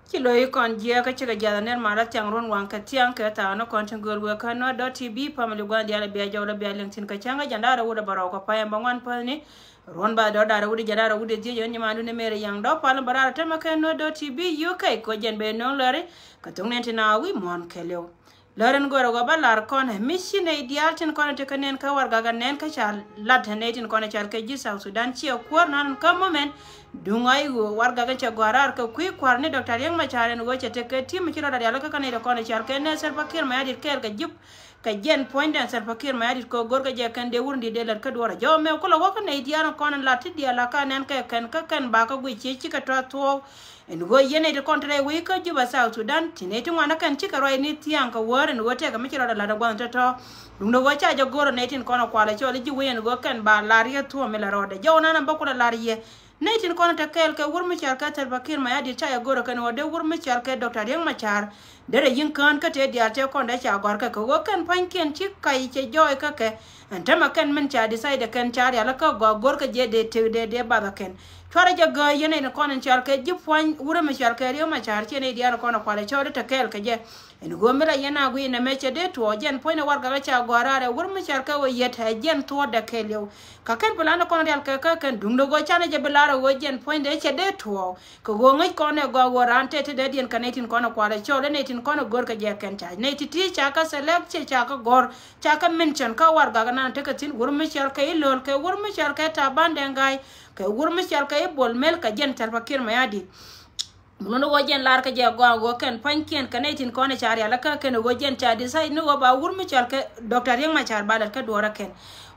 chỉ lối còn giờ cái chuyện cái giờ nên mà đã chẳng run hoàng cái tiếng cái ta nó còn chẳng gửi qua nó đó TV family quan dia là bia jau là bia lên trên cái chẳng cái janda đâu đã bảo có phải bằng quan phải nè run ba đó đã đâu đi janda đâu đi chơi nhưng mà nó mere yang đó phải là bara thế mà cái nó đó TV UK có dân bên nó lari cái tung nên thế nào we mon cái liu Loren goro go balar kon mission ideal tin kon te kanen ka warga ganen ka chal lat hanetin kon chal ke ji South Sudan chi ko nan ka moment dungai go warga ga cha gwarar ka kui kwarne Dr. Yang Macharen go che te ke tim chi roda yalo ka kanai kon chal ke ne ser fakir ma yadir ker ka jup ka jen point dan ser fakir ma yadir ko gor ga je kan de wurndi de lar ka dora jo me ko lo ko ne ideal kon lat dia la ka nen ka kan ba ka gu chi ka to en go yene de kontre we ka juba South Sudan tineti ngwana kan chika roi ni tiang ka wor en go te ka michiro la da gwan to dum no go cha jo goro netin kono kwala chole ji we en go kan ba lariya to me la rode jo na ba ko la lariye netin kono ta kel ka wur mi char ka tar bakir ma yadi cha ya goro kan wode wur mi char ka Dr. Yang Machar dere yin kan ka te dia te kon da cha gor ka go kan panken chik kai che joy ka ke antama kan men cha decide kan char ya la ka go gor ka je de te de ba da ken Chora jaga yene ne kono char ke jipwan wura me char ke rio ma char chene dia kono kwale chora ta kel ke je en gomira yana gu ina meche de to jen poina warga ga cha gorare wura me char ke wo yeta jen to da kelio ka ken bulana kono real ke ka ken dungdo go chane je belara wo jen poina che de to ko go ngai kono go warante te de dien kanetin kono kwale chora netin kono gor ka je ken cha neti ti cha ka select che cha ka gor cha ka mention ka warga ga nan te ka tin wura me char ke lol ke wura me char ke ta bande ngai ke wurmi chal ka bol mel ka jen tar fakir ma yadi mulono go jen lar ka je go ken panken kanetin ko ne chari ala ka ken go jen cha decide no ba wurmi chal ka Dr. Yang Machar balat ka dora ken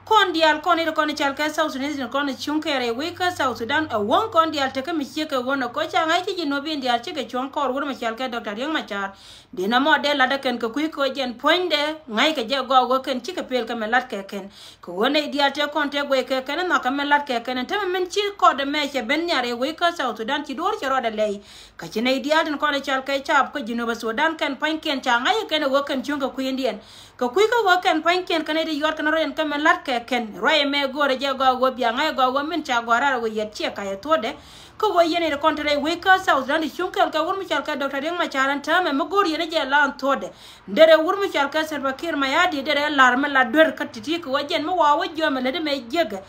kon dial kon ire kon chal ka South Sudan kon chunkere we ka South Sudan a won kon dial te ka mi che ka wono ko cha ngai ki no bin dial che ka chon kor wurmi chal ka Dr. Yang Machar dina mo de la da ken ka ku ko jen poinde ngai ka je go ken chi ka pel ka melat ka ken ko wona dial te kon te go ka ken no ka melat ka ken te men chi ko de me che ben nyare we ka South Sudan chi dor che ro da lei ka chi ne dial den kon chal ka chap ko jino ba Sudan ken pan ken cha ngai ken go ken chung ka ku indien ka ku ko go ken pan ken ken de yor ken ro en ka melat ka ken roye me go re je go bia ngai go men cha go ra go yet che ka ye to de ko go yene de kontre we ka South Sudan chunkel ka wurmi chal ka Dr. Yang Machar ta me go yene je la to de ndere wurmi chal ka ser bakir ma yadi dere lar me la dor ka titi ko wajen mo wa wajo me le me jega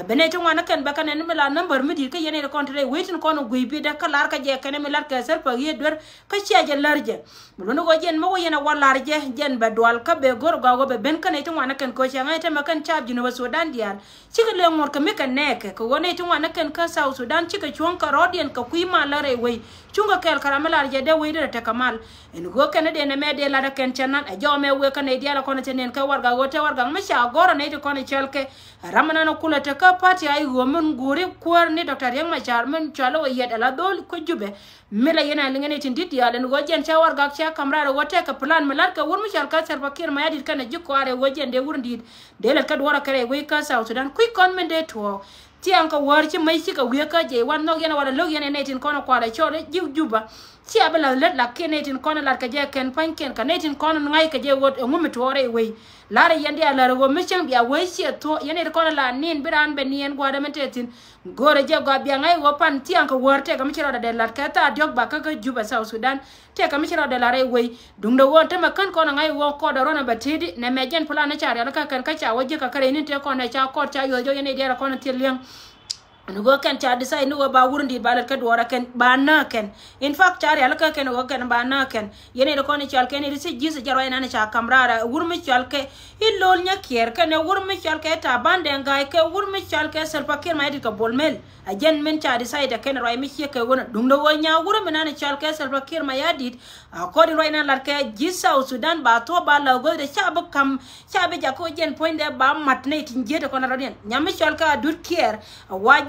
bene to ngana kan bakan en me la number mi di ka yene de kontre we tin kono guibi de ka lar ka je kan me lar ka ser pa ye dor ka chia je larje mo no go jen mo yene wa larje jen ba dwal ka be gor go be ben kan to ngana kan ko chia ngai ta makan chab jino Sudan dial chika le ngor ka me kan nek ko wona to ngana kan ka South Sudan chika chon ka rodian ka kuima lare we chunga kel karamela je de we de ta kamal en go kan de ne me de la da ken chanan a jo me we kan de ala kono tenen ka warga go te warga ma sha goro ne to kono chelke ramana no kula te ka party ay go mun guri kwar ni Dr. Yang Machar mun chalo yed ala dol ko jube mela yena lingene tin dit ya len go jen cha warga cha kamra go te ka plan melar ka wur mu chal ka ser bakir ma yadit kan jikko are go jen de wurndi de la ka dora kare we ka South Sudan ku kon men de to tiang ka warchi mai chi ka we ka je wan no yana wala log yana netin kono kwala chole juba ti abela let la kenetin kono la ka je ken panken ka netin kono ngai ka je wot ngum tore we lara yande ala go mission bia we chi to yana kono la nin biran be nien gwa da metetin gore je gwa bia ngai wo pan tiang ka warte ka michira da la ka ta diok ba ka juba South Sudan te ka michira da la re we dung do won te makan kono ngai wo ko da rona batidi ne mejen plan na chari ala ka kan ka cha waje ka kare ni te kono cha ko cha yo yo yana de kono tiliang nugo ken cha decide nugo ba wurundi balat ka dora ken ba na ken in fact chari alaka ken nugo ken ba na ken yene de koni chal ken risi jis jaro ina cha kamrara wurmi chal ke ilol nya kier ken wurmi chal ke ta bande ngai ke wurmi chal ke sel pakir ma edika bolmel ajen men cha decide ken roi mi ke wona dum do wonya wurmi na chal ke sel pakir ma yadit akodi roi na lar ke jis South Sudan ba to ba la go de cha ba kam cha be ja ko jen point de ba matne tinje de kona rodien nyam chal ka dut kier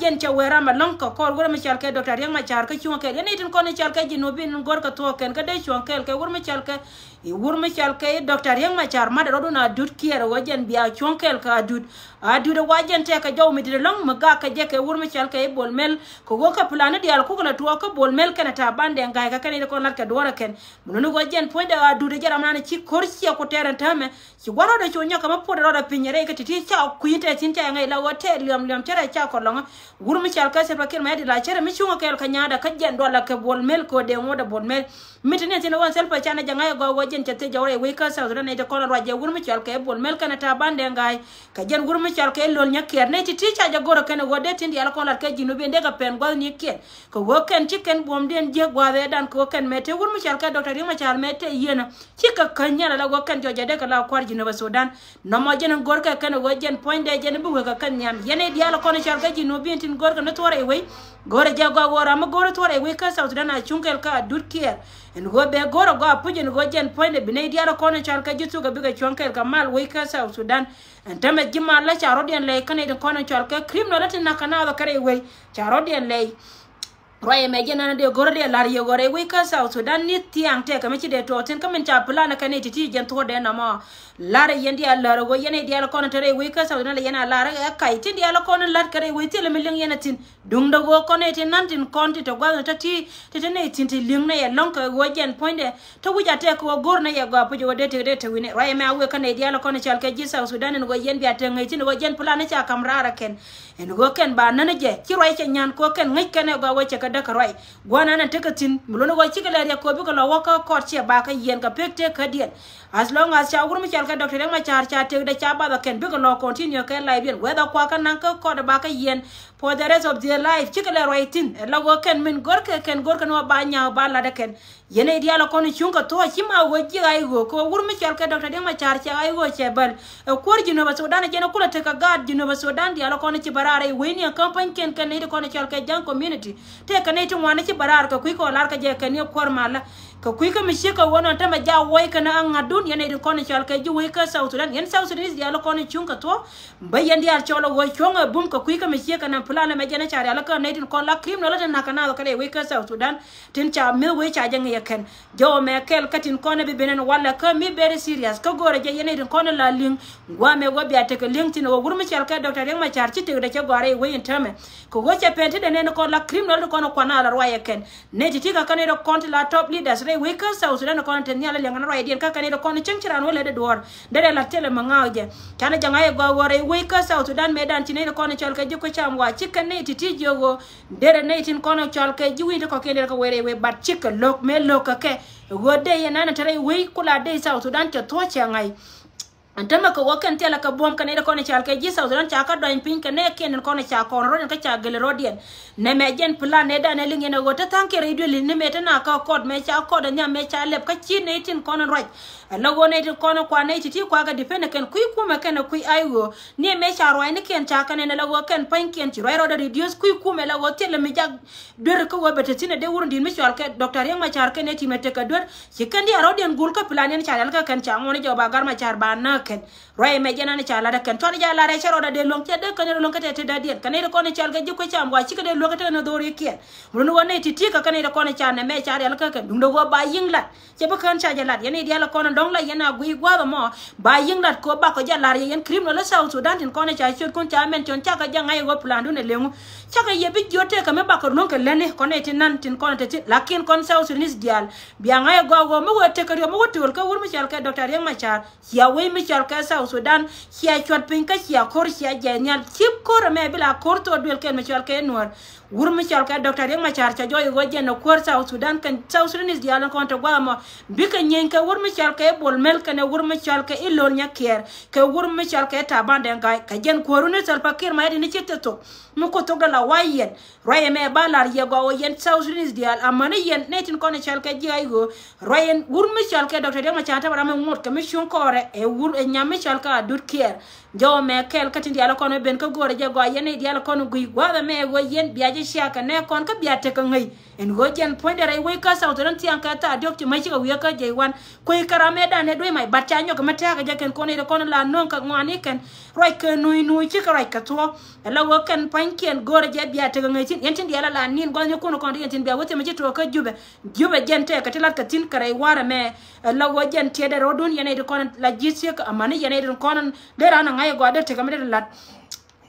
jen cha wera malonko ko wura mi chal ke Dr. Yang Machar ka chuon ke ne tin ko ne chal ke jinobin gor ka to ken ka de chuon ke wura mi chal ke Dr. Yang Machar ma do na dut kier wajen bia chuon ke ka dut adu de wajen te ka jaw mi de long ma ga ka je ke wura mi chal ke bol mel ko go ka plan di al ko la to ka bol mel ken ta bande ngai ka ken ko lar ka dora ken mun go jen point de adu de jara mana chi korsi ko teran tame chi waro de chuon ka ma po de ro da pinyere ka ti cha ku inte tin cha ngai la wote liam liam chara cha ko longa gurmi chal ka se pakir ma di la chere mi chunga kel kanyada ka jendo la ke bol mel ko de ngoda bol mel mitine tin wan sel pa chana janga go wajen chete jawre we ka sa ne de kono raje gurmi chal ke bol mel kana ta bande ngai ka jen gurmi chal ke lol nyaker ne ti cha ja goro kana go de tin di ala kono ke jinu be ndega pen go ni ken ko wo ken chicken bom den je gwa de dan ko ken mete gurmi chal ka doctor ma chal mete yena chika kanya la go ken joja de ka la kwar jinu ba Sudan no mo jen gor ka kana go jen point de jen bu ka kan nyam yene di ala kono chal ka jinu be tin gor ka no tore we gore ja go wora ma gore tore we ka sa Sudan a chunkel ka durkier en go be goro go apuje go jen point be ne dialo kono chal ka jitu ga biga chonkel ka mal we ka sa Sudan en tame jima la charo den le kane de kono chal ka criminal tin na kana da kare we charo den le roye me jena de goro de lar yo gore we ka sa Sudan ni tiang te ka me de to tin ka men cha plan ka ne ti jen to de na ma lare yendi Allah go yene dialo kono tare we ka sa Sudan yena lare kai tin dialo kono lar kare we tele me ling yena tin dung do go kono tin nan tin konti to gwa ta ti ne tin ti ling na ye long ka go jen point de to wuja te ko gor na ye go apujo go de te wine roye me awe ka ne dialo kono chal ka ji sa Sudan go yen bi ate ngai tin go jen plan cha kamrara ken en go ken ba nan je ki roye che nyan ko ken ngai ken go we che ka da roy gwana nan tekatin mulono go chikala ya ko bi ko lo waka court che ba ka yen ka pekte ka dien as long as cha gurmi chal ka doctor ma char cha te da cha ba da ken bi ko lo continue ka live yen whether kwa ka nan ka ko da ba ka yen for the rest of their life chikala roitin la go ken min gor ka no ba nya ba la da ken yene dia la kon chunga to chima wo ji ai go ko gurmi chal ka doctor ma char cha ai go che bal ko ji no ba Sudan je no kula te ka gad ji no ba Sudan dia la kon ci barare we ni campaign ken ken ne ko chal ka jang community te ka ne tin wana ci barar ka kuy ko lar ka je ka ne kor mala ka kuy ka mi sheka wona ta ma ja woy ka na an adun yene de kon chal ka ji woy ka South Sudan yen South Sudan dia la kon chunga to bayan dia cholo wo chonga bum ka kuy ka mi sheka na plan ma jena char ala ka ne tin kon la krim no la na kana ka le woy ka South Sudan tin cha mi we cha jang ya ken jo me kel katin kon be benen wala ka mi very serious ka gore je yene tin kon la ling wa me go bi ateke ling tin wo gurmi chal ka doctor yang ma char ci te de cha gore we intame ko go cha pente de ne kon la krim no kon ko na la roye ken ne ti ka kan do kon la top leaders re we ka South Sudan kon ten nyala lenga roye den ka kan do kon chingchiran wala de dor de la tele mangawje kana janga e go gore we ka South Sudan medan ti ne kon chal ka jiko chamwa chicken ne ti jogo de ne tin kon chal ka ji wi ko kele ka were we bat chicken lok me lok ke go de yana na tare we kula de South Sudan to changai antama ko wakan tela ka bom kan ida kono chal ka ji South Sudan cha ka doin pin kan ne ken kono cha kon ro ka cha gel rodien ne me jen plan ne da ne linge ne go ta tanke radio li ne me ta na ka code me cha code nya me cha lep ka chi ne tin kono roj la go ne tin kono kwa ne ti kwa ga depend ken kui kuma ken kui aiwo ne me cha ro ne ken cha kan ne la go ken pan ken ti ro da reduce kui kuma la go tele me ja dor ko wo bete tin de wurun din me chal ka doctor yang ma char ken ne ti me te ka dor chi kan di rodien gul ka plan ne cha ka kan cha ngone jo ba gar ma char ba na ken roye me jena ni chala da ken to ni jala re charo da de long te de kan long ka te da de kan ne ko ni chal ga jiko cham wa chi ka de long ka te na do re kien mun wona ti ti ka kan ne ko ni cha ne me cha re ka dum do go ba ying lat che ba kan cha jala yene dia la ko na dong la yana gui gwa mo ba ying lat ko ba ko jala re yen krim no la South Sudan tin ko ni cha chut kun cha men chon cha ka janga go plan du ne lengu cha ka ye bi jote ka me ba ko non ka lene ko ne tin nan tin ko te lakin kon South Sudan dial bi anga go mo wo te ka mo wo tul ka wur mi chal ka doctor yang ma cha ya we mi chal ka South Sudan kia chwat pinka kia kor kia janyal chip kor me bila kor to duel ken me chal ka enwar wur mi chal ka doctor yang ma char cha joy go jen kor South Sudan kan South Sudan is dial kon to gwa mo bika nyen ka wur mi chal ka bol mel kan wur mi chal ka ilol nya ker ka wur mi chal ka ta bande ngai ka jen koru ne sal pakir ma ni chete to mu ko to gala wayen roye me balar ye go yen South Sudan is dial amane yen netin kon chal ka ji ay go royen wur mi chal ka doctor yang ma char ta bara me ngot ka mi shun kore e wur e nyame chal ka dur kier jo me kel katin diala kono ben ko gore je go yene diala kono gui gwa me go yen biaje shaka ne kon ka biate ka ngai en go jen point de we ka South Sudan tian ka ta dok ti mai ka wi ka je wan ko karame da ne do mai bacha nyo ka mata ka je ken kono de kono la non ka ngwani ken roi ka nui chi ka roi ka to la wo ken pan ken gore je biate ka ngai tin yen tin diala la nin go nyo kono kon yen tin bia wote ma to ka jube jen te ka tilat ka tin kare wara me la wo jen te de rodun yene de kono la jisi ka amani yene de kono de rana ngai go de te ka me lat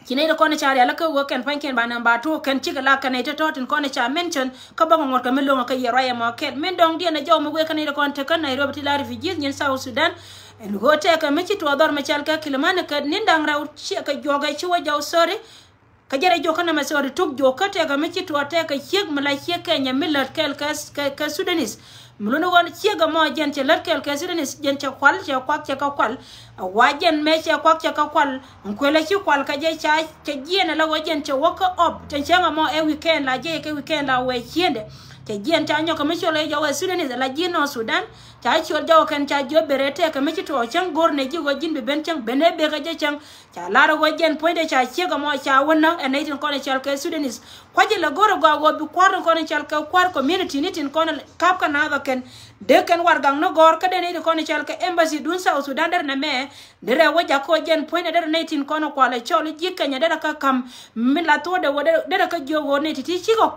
kine de kono chari ala ka wo ken pan ken banan ba to ken chiga la kan ite to tin kono cha mention ka ba ngor ka melo ka yero ya mo ken men dong dia na jaw mo we kan de kono te kan Nairobi ti la refugees nyen South Sudan en go te ka me chi to dor me chal ka kilman ka nindang raw chi ka joga chi wa jaw sore ka jere jo kana masori tuk jo ka te ga mi to te ka chieg mala chieg Kenya milat kel ka Sudanese muluno won chiega mo jen che lat kel ka Sudanese jen che kwal che kwak che ka kwal wajen me che kwak che ka kwal nkwele chi kwal ka je cha che jien la wajen che waka up che changa mo e weekend la je ke weekend la we chiende che jien cha nyo ka mi chole jo Sudanese la jino Sudan cha chol jo kan cha jo berete ka mi to chang gor ne ji go jin be ben chang bene be ka je chang cha la ro wajen poinde cha chiega mo cha wona e ne tin ko ne chal ka Sudanese kwaje la goro go bi kwar ko ne chal ka kwar community ni tin ko ne kap ka na ken de ken war gang no gor ka de ne ko ne chal ka embassy dun South Sudan der na me de re waja ko jen poinde der ne tin ko no kwale chol ji Kenya der ka kam mi la to de der ka jo go ne ti chi ko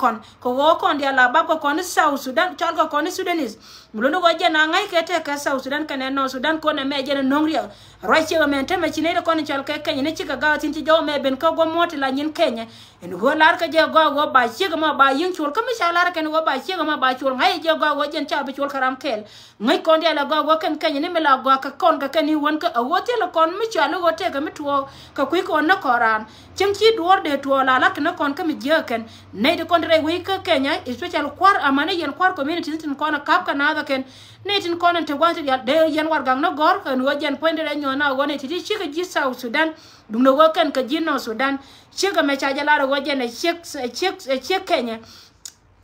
kon dia la ba ko kon South Sudan chal ka kon Sudanese mulo go jen na ngai ke te ka South Sudan ka ne no Sudan ko ne me jen nongria right che me te me chi ne ko ne chal ka Kenya ne chi ka ga tin ti jo me ben ka go moti la nyin Kenya en go lar ka je go ba chi ma ba yin chul ka mi sha lar ka ne go ba chi ma ba chul ngai je go jen cha bi chul karam kel ngai kon dia la go ken Kenya ne me la go ka kon ka ni won ka wote la kon mi cha lo go te ka mi tuo ka ku ko na koran chim chi duor de tuo la la ka kon ka mi je ken ne de kon re wi ka Kenya especially kwar amane yen kwar community tin kon kap ka na ken ne tin kon te gwa ya de yen war gang no gor ka no jen point de nyo na go ne ti chi ka ji South Sudan dum no go ken ka ji no Sudan chi ka me cha jala ro go jen che Kenya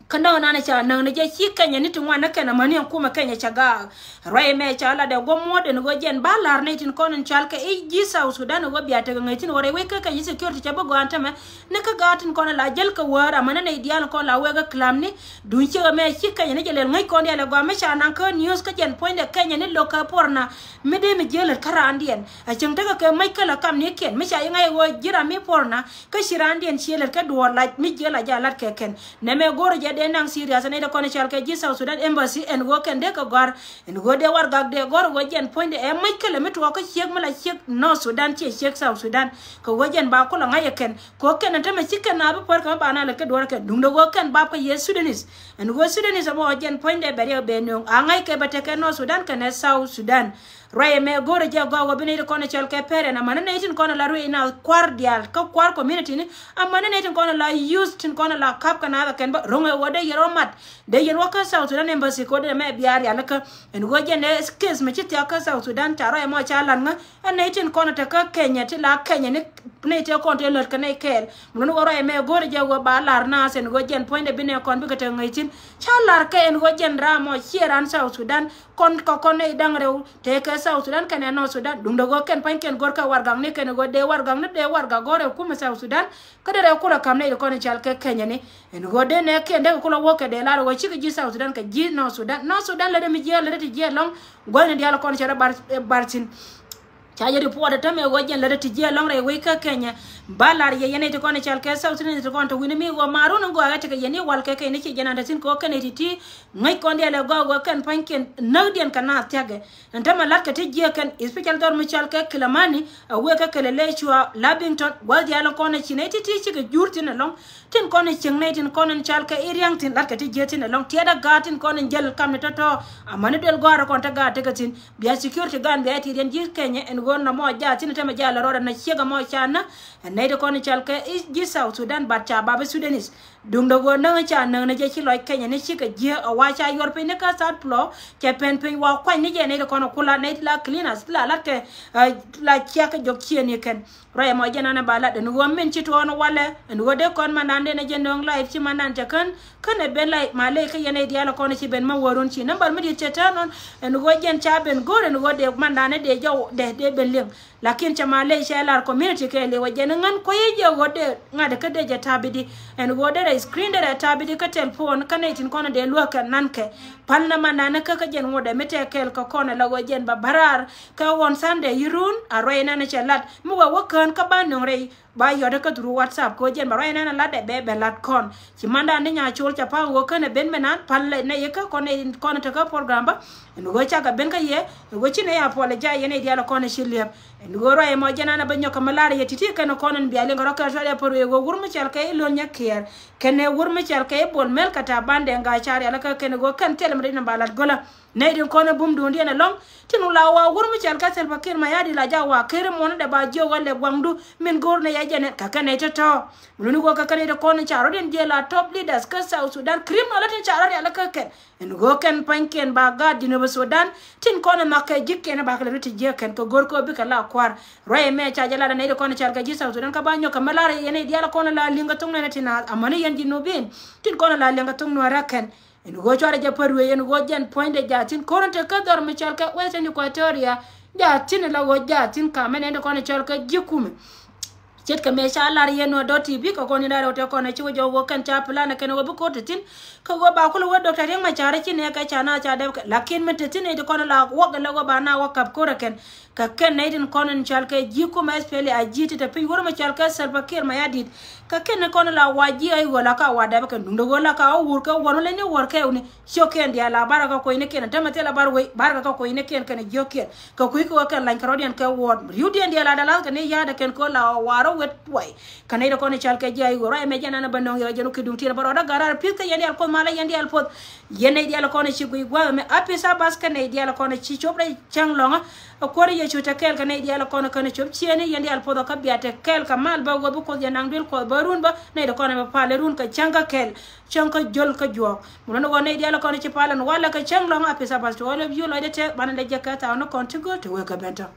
kana na cha na ne je chi Kenya ni tun wana kana mani kuma Kenya cha ga rai me cha la de go mo de go jen balar ne tin konon chal ka e ji South Sudan go biya te ngai tin ore we ka yi security cha ba go antame ne ka ga tin konon la jel ka wara mana ne dial ko la we ga klam ni dun chi me chi Kenya ne jele ngai kon ya le go me cha nan ka news ka jen point de Kenya ni lo ka porna me de me jele kara andien a chang ta ka mai ka la kam ni ken me cha ngai go jira mi porna ka shirandien chiele ka do la mi jela ja lat ke ken ne me goro je nang serious ne de ko ne chal ke ji South Sudan embassy en go ken de ka gar en go de war gag de gor go jen point e mai kele me to ko chek mala chek no Sudan che chek South Sudan ko go jen ba ko la ngai ken ko ken ta me chiken na ba por ka ba na le ke dor ke dung do go ken ba ko ye Sudanese en go Sudanese mo jen point de bere be no angai ke ba te ke no Sudan ke ne South Sudan Raya me gore je go bini de kono chel ke pere na manana itin kono la ruina kwar dial ka kwar community ni amana ne itin kono la use tin kono la kap kana da ken ba ronga wode yero mat de yen waka South Sudan embassy ko de me biari alaka en go je ne skills me chiti aka South Sudan taro e mo chalan nga en itin kono te ka Kenya ti la Kenya ni ne te kono te lot kana kel mun go raya me gore je go ba lar na sen go jen point de bine kon bi ka te ngaitin chalar ka en go jen ra mo chiran South Sudan kon ko kon e dangrew te ka South Sudan kan no Sudan dum do go ken pan ken gorka wargang ne ken go de wargang ne de warga gore kuma South Sudan kada re kula kam ne ko ne chal ke Kenya ne en go de ne ken de kula wo ke de la go chi ji South Sudan ka ji no Sudan la de mi je la de je long go ne dia la ko ne chara bartin chaje report ta me gojen la de je long re we ka Kenya balar ye yene to ko ne chal ke South Sudan to ko to wini mi go maru no go ga te ke yene wal ke ne chi jena da sin ko ken ti ngai ko de la go ken pan ken no den kana tiage ntama lat ka te je ken special dor mi chal ke Kilamani we ka kele le chwa Labington wal dia la ko ne chi ne ti chi ke jurti ne long tin ko ne ching ne tin ko ne chal ke iriang tin lat ka te je tin long tiada gatin ko ne jel kam ne to amane del go ra ko ta ga te ka tin bia security gan bia ti den ji Kenya en go na mo ja tin te me ja la ro na chega mo chana ne de ko ne chal ke ji South Sudan ba cha ba Sudanese dung do go na cha na ne je chi loy Kenya ne chi ka je wa cha yor pe ne ka sat plo ke pen pe wa kwa ne je ne de ko no kula ne la cleaners la lat ke la cha ka jok chi ne ken raya mo jana na bala de no men chi to no wala en go de kon manande ne je ndong live chi manante kan e ben lai male ke yene dia la ko ne chi ben ma worun chi number mi di cheta non en go jen cha ben go en go de mandane de jaw de ben ling lakin cha male she lar community ke le wajen ngan ko ye je go de ngade ke de je tabidi en go de screen de tabidi ka telephone kan tin kono de lo kan nanke palna manana ka jen ngode mete kel ko kono la go jen ba barar ka won sande yirun a roina ne chelat mu go kan ka ban re ba yoda ka through WhatsApp ko jen ba roina na la de be lat kon ci manda ne nya chol cha pa go kan ben menan palle ne ye ka kono te ka program ba en go cha ga ben ka ye go ci ne ya pole ja ye ne dia la kono shiliap en go roye mo jenana ba nyoka malari ye titi kan kono biya le ngoro ka ya por ye go wurmu chal ka lo nya kier ken ne wurmu chal ka bol mel kata bande nga chari ala ka ken go kan tel mrina balat gola ne din kono bum do ndiena long tinu la wa wurmu chal ka sel pakir ma yadi la ja wa kere mon de ba jo wale gwangdu min gor ne me jene ka kane to mulunu go ka kane ko ne charo den je la top leaders ka South Sudan criminal tin charo ya la ka ken en go ken panken ba ga dino ba Sudan tin ko ne makke jikke ba ka ruti je ken ko gor ko bi ka la kwar roye me cha jala ne ko ne char ka ji South Sudan ka ba nyo ka malare yene dia la ko ne la linga tung ne tina amani yan dino bin tin ko ne la linga tung no raken en go chara je parwe en go jen point de jatin ko ne ka dor me char ka Western Equatoria jatin la go jatin ka men ko ne char ka jikume chet ka me sha lar yeno .tv ko ni daro te ko na chi jo wo kan cha plan ka no bu ko tin ko go ba ko wo doctor yang ma chare chi ne ka cha na cha de lakin me te tin e ko na la wo ga la go ba na wo kap ko ken ka ken ne din ko na chal ka ji ko ma spele a ji te pin wor ma chal ka sal bakir ma yadit ka ken ne ko na la waji ai wala ka wa da ka ndo go la ka wur ka wono le ne wor ka uni sho ken dia la bara ka ko ne ken ta ma te la bar we bar ka ko ne ken kan jo ken ka ku ko ka lan karodian ka wor yudien dia la da la ka ne ya da ken ko la waro wet way kanay ko ne chalke jay go ray me janana banong yo janu kidum tira baro da garar pita yandi al ko mala yandi al pod yene dia la ko ne ci guy gwa me apisa bas kanay dia la ko ne ci chobre changlonga ko ri ye chuta kel kanay dia la ko ne kan chob ciene yandi al pod ka biate kel ka mal ba go bu ko yanang dil ko barun ba ne da ko ne pale run ka changa kel chanka jol ka jo mo no ne dia la ko ne ci palan wala ka changlonga apisa bas to all of you lo de te banale jakata no kontigo to we ka benta